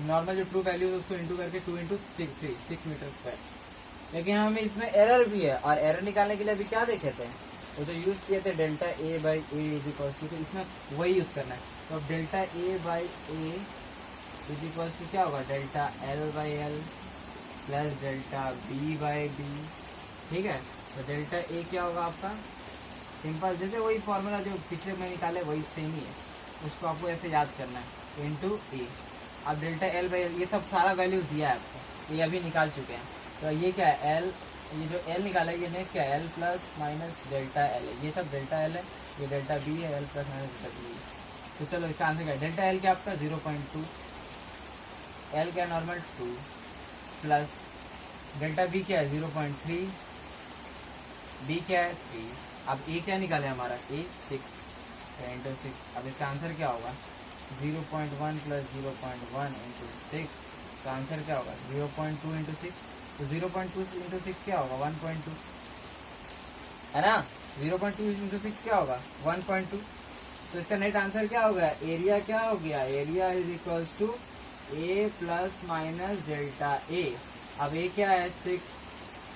Speaker 1: नॉर्मल जो ट्रू वैल्यू है उसको इंटू करके 2 इंटू 6 मीटर स्क्वायर। लेकिन हमें इसमें एरर भी है, और एरर निकालने के लिए अभी क्या देखे थे, वो जो यूज किए थे delta A by A is equals to, तो इसमें वही यूज करना है। तो अब delta A by A is equals to क्या होगा, delta L by L plus delta B by B, ठीक है। तो डेल्टा ए क्या होगा आपका, सिंपल जैसे वही फॉर्मूला जो पिछले में निकाले वही सेम ही है, उसको आपको ऐसे याद करना है, इंटू ए। अब डेल्टा एल बाई एल ये सब सारा वैल्यूज दिया है आपको, ये अभी निकाल चुके हैं। तो ये क्या है एल, ये जो एल निकाला है ये नेक्स्ट क्या है, L plus minus delta L है, ये सब डेल्टा एल है, ये डेल्टा बी है, L plus minus delta B. तो चलो इसका आंसर क्या है, डेल्टा एल क्या आपका 0.2, एल क्या नॉर्मल 2 प्लस डेल्टा बी क्या है 0.3, बी क्या है 3। अब ए क्या निकाले हमारा, ए 6 इंटू 6। अब इसका आंसर क्या होगा 0.1 प्लस 0.1 इंटू 6, इसका आंसर क्या होगा 0.2 इंटू 6। तो 0.2 इंटू 6 क्या होगा 1.2, है ना। 0.2 इंटू 6 क्या होगा 1.2। तो इसका नेट आंसर क्या होगा, एरिया क्या हो गया, area is equals to A plus minus delta A. अब ए क्या है 6,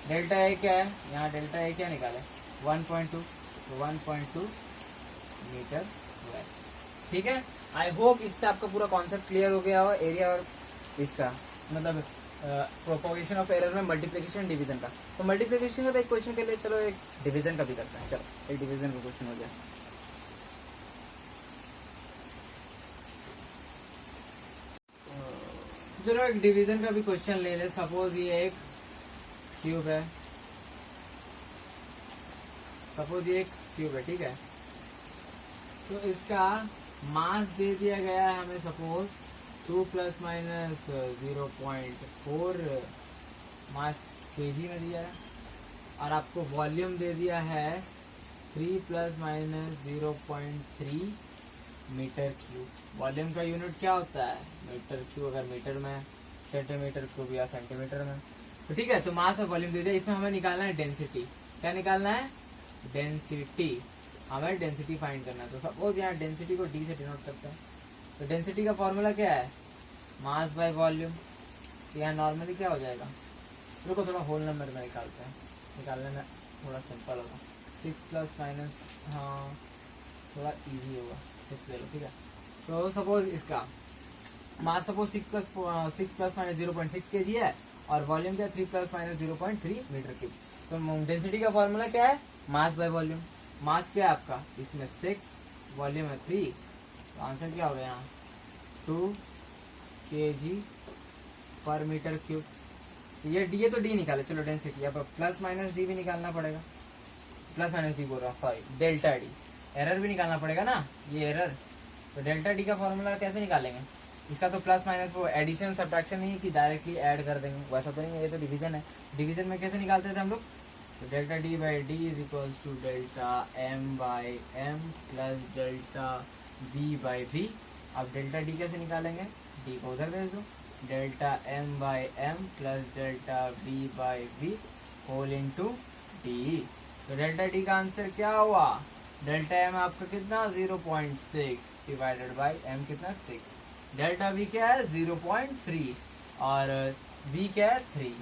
Speaker 1: डेल्टा ए क्या है, यहाँ डेल्टा ए क्या निकाले 1.2, 1.2 मीटर स्क्वायर। ठीक है, आई होप इससे आपका पूरा कॉन्सेप्ट क्लियर हो गया हो, एरिया और इसका मतलब प्रोपोगेशन ऑफ एरर में मल्टीप्लिकेशन डिवीजन का। तो मल्टीप्लिकेशन का तो एक क्वेश्चन के लिए चलो एक डिवीजन का भी करते हैं। चलो एक डिवीजन का क्वेश्चन हो गया। चलो एक डिवीजन का भी क्वेश्चन ले ले। सपोज ये एक क्यूब है, ठीक है। तो इसका मास दे दिया गया है हमें, सपोज 2 प्लस माइनस 0.4 मास केजी में दिया है, और आपको वॉल्यूम दे दिया है 3 plus minus 0.3 metre cube. Volume का यूनिट क्या होता है मीटर क्यूब, अगर मीटर में, सेंटीमीटर क्यूब या सेंटीमीटर में। तो ठीक है, तो मास और वॉल्यूम दे दिया। इसमें हमें निकालना है डेंसिटी। क्या निकालना है, डेंसिटी। हमें डेंसिटी फाइंड करना है। तो सपोज यहाँ डेंसिटी को डी से डिनोट करते हैं। तो डेंसिटी का फॉर्मूला क्या है, मास बाय वॉल्यूम। तो यहाँ नॉर्मली क्या हो जाएगा, रुको थोड़ा होल नंबर में निकालते हैं, निकालने में थोड़ा सिंपल होगा। 6 प्लस माइनस, हाँ थोड़ा इजी होगा, 6 ले लो, ठीक है। तो सपोज इसका मास सपोज 6 प्लस माइनस 0.6 kg है, और वॉल्यूम क्या 3 प्लस माइनस 0.3 मीटर क्यूब। तो डेंसिटी का फॉर्मूला क्या है, मास बाय वॉल्यूम। मास क्या है आपका, इसमें 6, वॉल्यूम है 3, तो आंसर क्या हो गया यहाँ 2 kg पर मीटर क्यूब। ये तो डी निकाले। चलो डेंसिटी, अब प्लस माइनस डी भी निकालना पड़ेगा। प्लस माइनस डी बोल रहा हूँ, सॉरी डेल्टा डी। एरर भी निकालना पड़ेगा ना, ये एरर। तो डेल्टा डी का फॉर्मूला कैसे निकालेंगे, इसका तो प्लस माइनस वो एडिशन सब्ट्रैक्शन नहीं है कि डायरेक्टली ऐड कर देंगे, वैसा तो नहीं है, ये तो डिवीजन है। डिवीजन में कैसे निकालते थे हम लोग, तो delta D by D is equals to delta M by M plus delta B by B. अब डेल्टा डी कैसे निकालेंगे, डी को उधर भेज दो, delta M by M plus delta B by B whole into D. तो delta D का answer क्या हुआ, डेल्टा एम आपका कितना 0.6 डिवाइडेड बाई एम कितना 6, डेल्टा बी क्या है 0.3 और बी क्या है 3,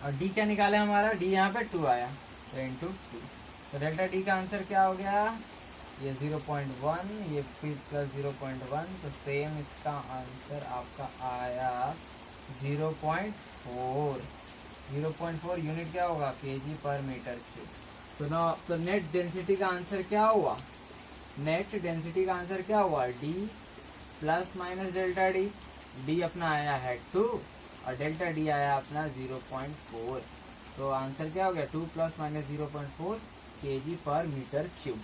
Speaker 1: और डी क्या निकाले हमारा, डी यहाँ पे 2 आया तो इंटू 2। तो डेल्टा डी का आंसर क्या हो गया, ये 0.1 ये प्लस 0.1, तो सेम इसका आंसर आपका आया 0.4। 0.4 यूनिट क्या होगा, केजी पर मीटर क्यूब। तो ना तो नेट डेंसिटी का आंसर क्या हुआ, नेट डेंसिटी का आंसर क्या हुआ, D plus minus delta D. D अपना आया है 2 और डेल्टा डी आया अपना 0.4। तो आंसर क्या हो गया, 2 प्लस माइनस 0.4 केजी पर मीटर क्यूब।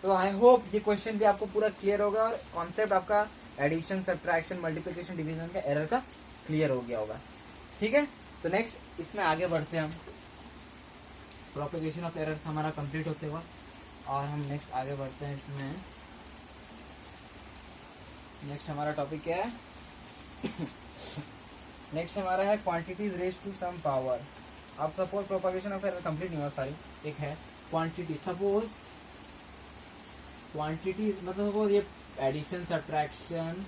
Speaker 1: तो आई होप ये क्वेश्चन भी आपको पूरा क्लियर होगा और कॉन्सेप्ट आपका एडिशन सब्ट्रैक्शन मल्टीप्लिकेशन डिवीजन का एरर का क्लियर हो गया होगा। ठीक है, तो नेक्स्ट इसमें आगे बढ़ते हैं हम, प्रोपेगेशन ऑफ एरर हमारा कंप्लीट होते हुआ और हम नेक्स्ट आगे बढ़ते हैं इसमें। नेक्स्ट हमारा टॉपिक क्या है नेक्स्ट हमारा है quantities raise to some power. अब suppose propagation of error complete नहीं हुआ सारी, एक है क्वांटिटी। सपोज क्वांटिटी मतलब सपोज ये एडिशन सब्ट्रैक्शन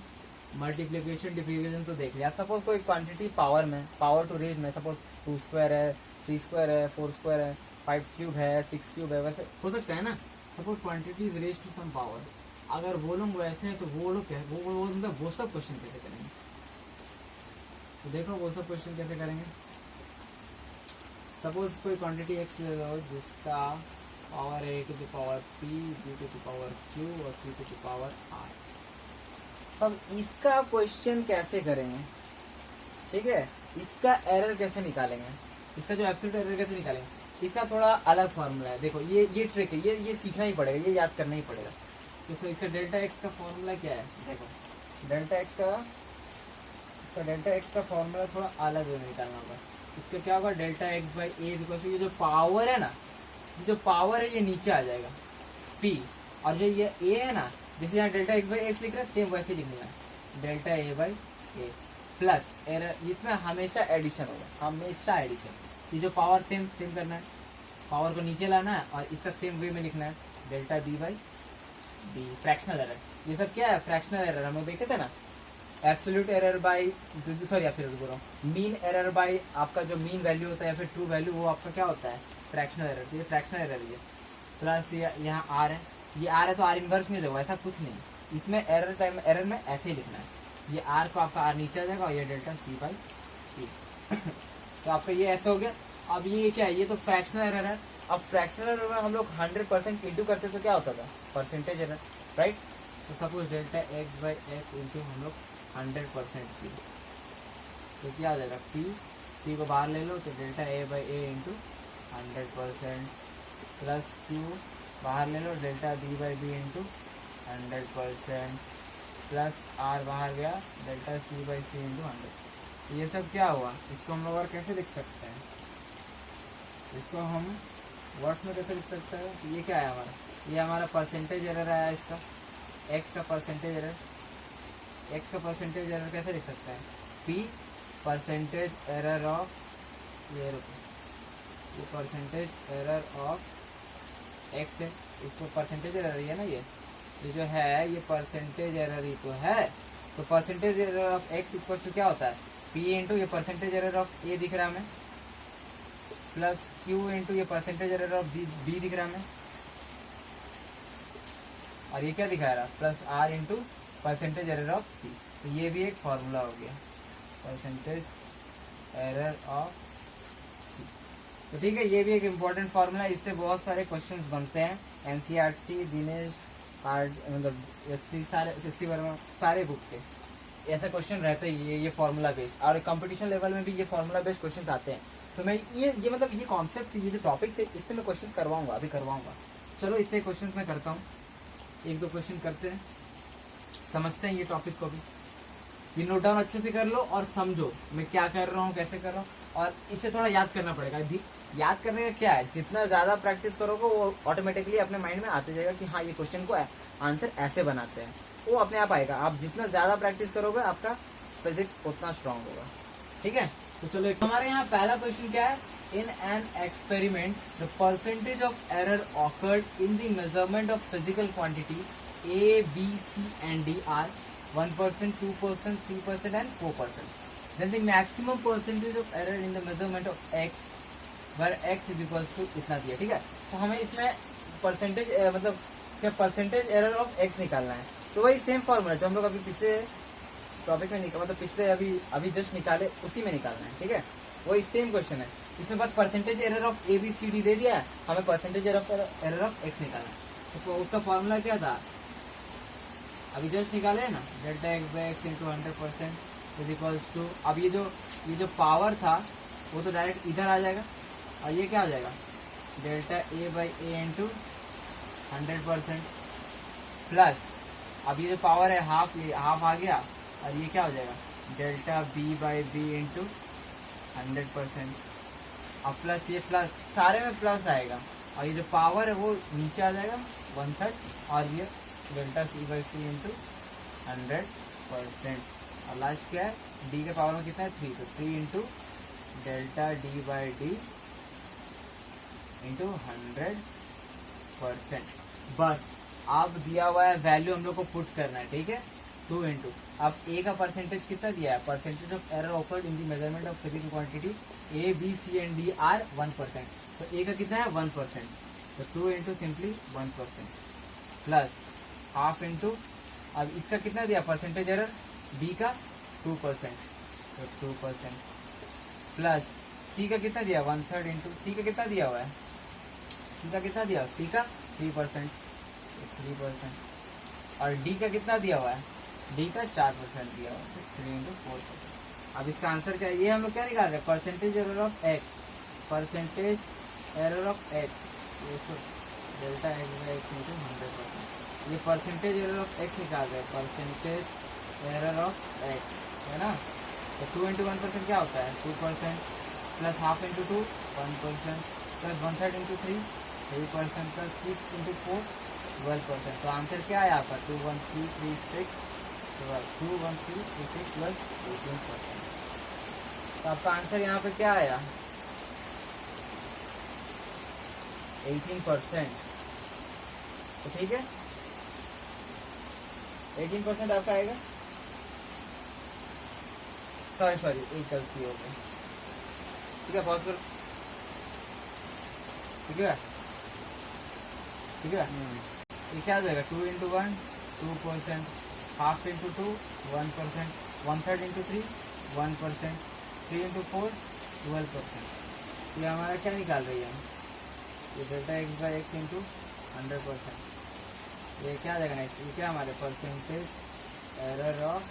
Speaker 1: मल्टीप्लिकेशन डिवीजन तो देख लिया। सपोज कोई क्वांटिटी पावर में, पावर टू रेज में, सपोज 2 स्क्वायर है, 3 स्क्वायर है, 4 स्क्वायर है, 5 क्यूब है, 6 क्यूब है, वैसे हो सकता है ना। Suppose quantity is raise to some power, अगर वो लोग वैसे हैं तो वो लोग क्या वो मतलब वो सब क्वेश्चन कैसे करेंगे, तो देखो वो सब क्वेश्चन कैसे करेंगे। सपोज कोई क्वांटिटी एक्स ले लो जिसका power A to the power P, G to the power Q और C to the power R. अब इसका क्वेश्चन कैसे करेंगे, ठीक है, इसका एरर कैसे निकालेंगे, इसका जो एब्सोल्यूट एरर कैसे निकालेंगे, इसका थोड़ा अलग फॉर्मूला है। देखो ये ट्रिक है, ये सीखना ही पड़ेगा, ये याद करना ही पड़ेगा। तो इसका डेल्टा एक्स का फॉर्मूला क्या है, देखो डेल्टा एक्स का फॉर्मूला थोड़ा अलग वे में निकालना होगा। इसका क्या होगा, डेल्टा एक्स बाई ए, ये जो पावर है ना, ये जो पावर है ये नीचे आ जाएगा P, और जो ये A है ना, जैसे यहाँ डेल्टा एक्स बाई एक्स लिख रहा है सेम वैसे लिखना है, delta A by A plus error, इसमें हमेशा एडिशन होगा, हमेशा एडिशन। ये जो पावर सेम करना है, पावर को नीचे लाना है और इसका सेम वे में लिखना है, delta B by B. Fractional error, ये सब क्या है, फ्रैक्शनल एरर हम लोग देखे थे ना। Absolute error by sorry absolute बोल रहा हूँ, मीन एरर बाई आपका जो मीन वैल्यू होता है या फिर ट्रू वैल्यू, वो आपका क्या होता है, फ्रैक्शनल एरर। तो ये फ्रैक्शनल एरर है, प्लस यहाँ आर है, ये आर है तो आर इनवर्स नहीं रहेगा, ऐसा कुछ नहीं। इसमें एरर में ऐसे ही लिखना है, ये आर को आपका आर नीचे आ जाएगा और ये डेल्टा सी बाई सी। तो आपका ये ऐसे हो गया। अब ये क्या है, ये तो फ्रैक्शनल एरर है। अब फ्रैक्शनल एरर में हम लोग 100% इंटू करते तो क्या होता था, परसेंटेज एरर, राइट। तो suppose delta X by X into हम लोग 100% की, तो क्या आ जाएगा, पी को बाहर ले लो तो delta A by A into 100% plus Q बाहर ले लो, delta B by B into 100% plus R बाहर गया, delta C by C into 100। ये सब क्या हुआ, इसको हम लोग और कैसे लिख सकते हैं, इसको हम वर्ड्स में कैसे लिख सकते हैं। तो ये क्या है हमारा, ये हमारा परसेंटेज एरर आया इसका, एक्स का परसेंटेज एरर, एक्स का परसेंटेज एरर कैसे लिख सकते हैं, पी परसेंटेज एरर ऑफ, ये परसेंटेज एरर ऑफ एक्स है, इसको परसेंटेज एरर है ना, ये जो है ये परसेंटेज एरर ही तो है। तो percentage error of X equal to क्या होता है, पी इंटू ये परसेंटेज एरर ऑफ ए दिख रहा है हमें, प्लस क्यू इंटू ये परसेंटेज एरर ऑफ बी दिख रहा है हमें, और ये क्या दिखा रहा है, plus R into percentage error of C. तो ये भी एक फॉर्मूला हो गया, परसेंटेज एरर ऑफ सी। तो ठीक है, ये भी एक इम्पोर्टेंट फॉर्मूला, इससे बहुत सारे क्वेश्चंस बनते हैं। एनसीईआरटी, दिनेश आर्ट, मतलब एससी वर्मा, सारे बुक के ऐसा क्वेश्चन रहता है, ये फॉर्मूला बेस्ड, और कंपटीशन लेवल में भी ये फॉर्मूला बेस्ड क्वेश्चन आते हैं। तो मैं ये मतलब ये कॉन्सेप्ट, ये जो टॉपिक है, इससे मैं क्वेश्चन करवाऊंगा, अभी करवाऊंगा। चलो इससे क्वेश्चन मैं करता हूँ, एक दो क्वेश्चन करते हैं, समझते हैं ये टॉपिक को भी। ये नोट डाउन अच्छे से कर लो और समझो मैं क्या कर रहा हूँ, कैसे कर रहा हूँ, और इसे थोड़ा याद करना पड़ेगा। याद करने का क्या है, जितना ज्यादा प्रैक्टिस करोगे वो ऑटोमेटिकली अपने माइंड में आते जाएगा कि हाँ ये क्वेश्चन को आंसर ऐसे बनाते हैं, वो अपने आप आएगा। आप जितना ज्यादा प्रैक्टिस करोगे आपका फिजिक्स उतना स्ट्रांग होगा। ठीक है, तो चलो हमारे यहाँ पहला क्वेश्चन क्या है, in an experiment the percentage of error occurred in the measurement of physical quantity A, B, C and D are 1%, 2%, 3% and 4%. Then the maximum percentage of error in the measurement of x, where x is equals to इतना दिया। ठीक है, तो हमें इसमें percentage मतलब क्या percentage error of x निकालना है। तो वही सेम फॉर्मूला जो हम लोग अभी पिछले टॉपिक में निकाला, मतलब पिछले अभी जस्ट निकाले उसी में निकालना है। ठीक है, वही सेम क्वेश्चन है, इसमें बस percentage error of A B C D दे दिया है, हमें परसेंटेज एरर ऑफ एक्स निकालना है। तो उसका फॉर्मूला क्या था, अभी जस्ट निकाले है ना, delta X by X into 100% is equals to, अब ये जो पावर था वो तो डायरेक्ट इधर आ जाएगा, और ये क्या हो जाएगा, delta A by A into 100% plus, अब ये जो पावर है हाफ आ गया, और ये क्या हो जाएगा, delta B by B into 100%, अब प्लस ये प्लस सारे में प्लस आएगा, और ये जो पावर है वो नीचे आ जाएगा 1/3, और ये delta C by C into 100%, और लास्ट क्या है, डी के पावर में कितना है 3, तो 3 into delta D by D into 100%। बस अब दिया हुआ है वैल्यू हम लोग को पुट करना है। ठीक है, 2 इंटू, अब ए का परसेंटेज कितना दिया है, percentage of error occurred in the measurement of physical quantity A B C and D are 1%, तो ए का कितना है 1%, तो 2 into simply 1% plus half into, अब इसका कितना दिया परसेंटेज एरर बी का 2%, तो 2% प्लस सी का कितना दिया 1/3 इंटू, सी का कितना दिया हुआ है, सी का कितना दिया, सी का 3%, तो 3%, और डी का कितना दिया हुआ है, डी का 4% दिया हुआ है, तो 3 इंटू 4%। अब इसका आंसर क्या है, ये हम लोग क्या निकाल रहे हैं, percentage error of x, percentage error of x delta X by X into 100%, ये परसेंटेज एरर ऑफ एक्स निकाल रहे हैं, परसेंटेज एरर ऑफ एक्स है ना, तो 2 इंटू 1% क्या होता है 2%, plus half into 2 1%, plus 1/3 into 3 3%, plus 6 into 4 12%, तो आंसर क्या है यहाँ पर 21336 21336 प्लस 18%, तो आपका आंसर यहाँ पे क्या आया 18%। तो ठीक है 18% आपका आएगा, सॉरी एक गलती हो गई। ठीक है, पॉज करो। ठीक है ये क्या हो जाएगा 2 into 1 2%, half into 2 1%, 1/3 into 3 1%, 3 into 4 12%, ये हमारा क्या निकाल रही है, ये delta X by X into 100%, ये क्या आ जाएगा नेक्स्ट, ये क्या हमारे परसेंटेज एरर ऑफ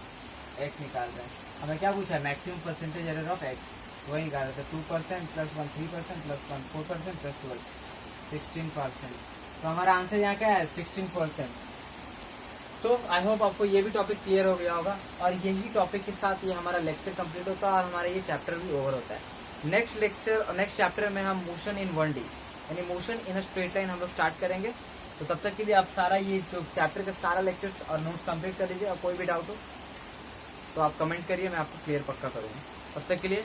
Speaker 1: एक्स निकाल रहे हैं। हमें क्या पूछा है, maximum percentage error of x, वही निकाल रहे थे 2% प्लस 1 3% प्लस 1 4% प्लस 12 16%, तो हमारा आंसर यहाँ क्या है 16%। तो आई होप आपको ये भी टॉपिक क्लियर हो गया होगा, और यही टॉपिक के साथ ये हमारा लेक्चर कंप्लीट होता है और हमारा ये चैप्टर भी ओवर होता है। नेक्स्ट चैप्टर में हम मोशन इन 1D यानी motion in a straight line हम लोग स्टार्ट करेंगे। तो तब तक के लिए आप सारा ये जो चैप्टर का सारा लेक्चर्स और नोट्स कंप्लीट कर लीजिए, और कोई भी डाउट हो तो आप कमेंट करिए, मैं आपको क्लियर पक्का करूँगा। तब तक के लिए